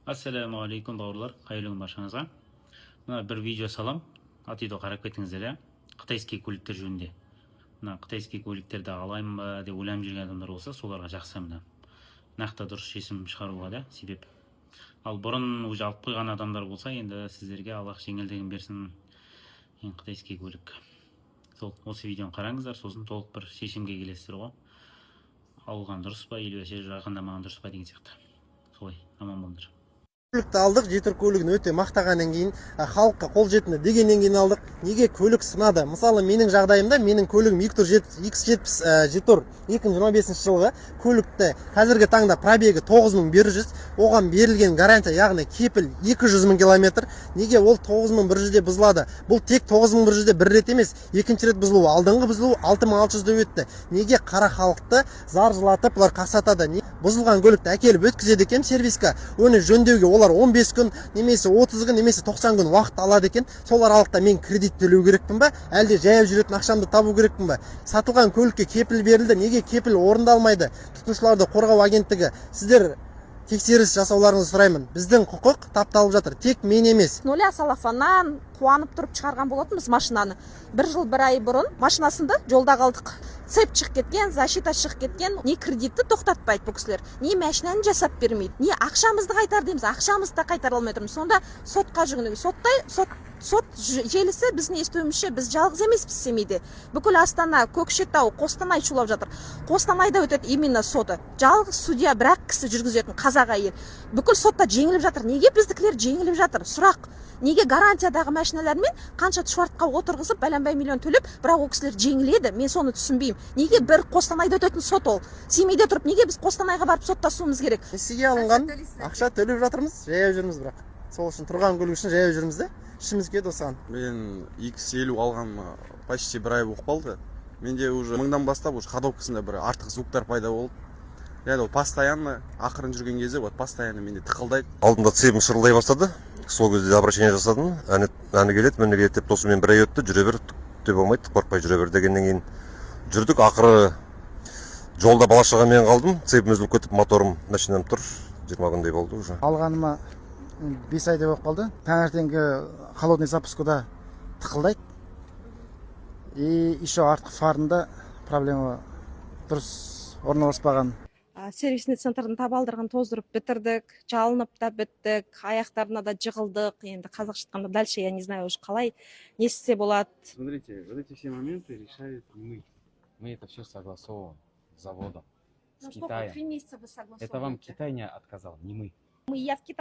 Ассалаумағалейкум бауырлар, қайырлы күн баршаңызға. Мына бір видео салам, атиды қарап кетіңіздер, иә. Қытайский көліктер жөнінде. Мына қытайский көліктерді алайын ба деп ойланып жүрген адамдар болса, соларға жақсы мына нақты дұрыс шешім шығаруға да себеп. Ал бұрын уже алып қойған адамдар болса, енді сіздерге Аллах жеңілдігін берсін. Қытайский көлік. Сол осы видеоны қараңыздар, сосын толық бір шешімге келесіздер ғой. Алған дұрыс па, или жақындамаған дұрыс па деген сияқты. Солай, аман болыңдар. Көлікті алдық, жетір көлігін өте мақтағаннан кейін, халыққа қолжетімді дегеннен кейін алдық. Неге көлік сынады? Мысалы, менің жағдайымда, менің көлігім X70 Jetour 2025 жылғы көлікті қазіргі таңда пробегі 9100, оған берілген гарантия, яғни кепіл 200 000 километр. Неге ол 9100-де бұзылады? Бұл тек 9100-де бір рет емес, екінші рет бұзылуы, алдыңғы бұзылуы 6600-де өтті. Неге қара халықты зар жылатып, олар қақсатады? Бұзылған көлікті әкеліп өткізеді екен сервисқа, оны жөндеуге олар 15 күн, немесе 30 күн, немесе 90 күн уақыт алады екен. Сол аралықта мен кредит төлеу керекпін ба, әлде жаяу жүретін ақшамды табу керекпін ба? Сатылған көлікке кепіл берілді, неге кепіл орындалмайды? Тұтынушыларды қорғау агенттігі, сіздер тексеріс жасауларыңызды сұраймын. Біздің құқық тапталып жатыр, тек мен емес. Ноля салафаннан қуанып тұрып шығарған болатынбыз машинаны. Бір жыл бір ай бұрын машинасында жолда қалдық. Цеп шығып кеткен, защита шығып кеткен. Не кредитті тоқтатпайды бұл кісілер, не машинаны жасап бермейді, не ақшамызды қайтар дейміз, ақшамызды да қайтара алмай тұрмыз. Сонда сотқа жүгінеміз. Сот желісі біздің естуімізше, біз жалғыз емеспіз Семейде. Бүкіл Астана, Көкшетау, Қостанай шулап жатыр. Қостанайда өтеді именно соты. Жалғыз судья бір-ақ кісі жүргізетін қазақ әйел. Бүкіл сотта жеңіліп жатыр. Неге біздікілер жеңіліп жатыр? Сұрақ. Неге гарантиядағы машиналармен қанша шартқа отырғызып, бәленбай миллион төлеп, бірақ ол кісілер жеңіледі? Мен соны түсінбеймін. Неге бір Қостанайда өтетін сот ол? Семейде тұрып, неге біз Қостанайға барып соттасуымыз керек? Несиеге алынған ақша төлеп жатырмыз, жаяу жүрміз бірақ. Сол үшін тұрған көлік үшін жаяу жүрміз де. Ішіміз келді осыған. Мен X50 алған почти бір ай болып қалды. Менде уже 1000-дан бастап уже ходовкасында бір артық звуктар пайда болды. Яғни ол постоянно ақырын жүрген кезде вот постоянно менде тықылдайды. Алдымда цебім шырылдай бастады. Сол кезде обращение жасадым. Әні келеді, мені келеді деп тосымен бір ай өтті. Жүре бер деп болмайды, қорықпай жүре бер дегеннен кейін жүрдік. Ақыры жолда бала-шағамен қалдым. Цебім үзіліп кетіп, моторым машинам тұр. 20 күндей болды уже. Алғаныма 5 айда болып қалды. Таңертеңгі холодный запускада тықылдайды. И еще артқы фарында проблема дұрыс орналаспаған. Сервисный центрдің табалдырығын тоздырып бітірдік, жалынып та біттік, аяқтарына да жығылдық. Енді қазақша айтқанда дальше я не знаю уже қалай не істесе болады. Смотрите, вот эти все моменты решает мы. Мы это все согласовываем с заводом, с Китаем. 3 месяца вы согласовываете. Это вам Китай не отказал, не мы. Я в Китае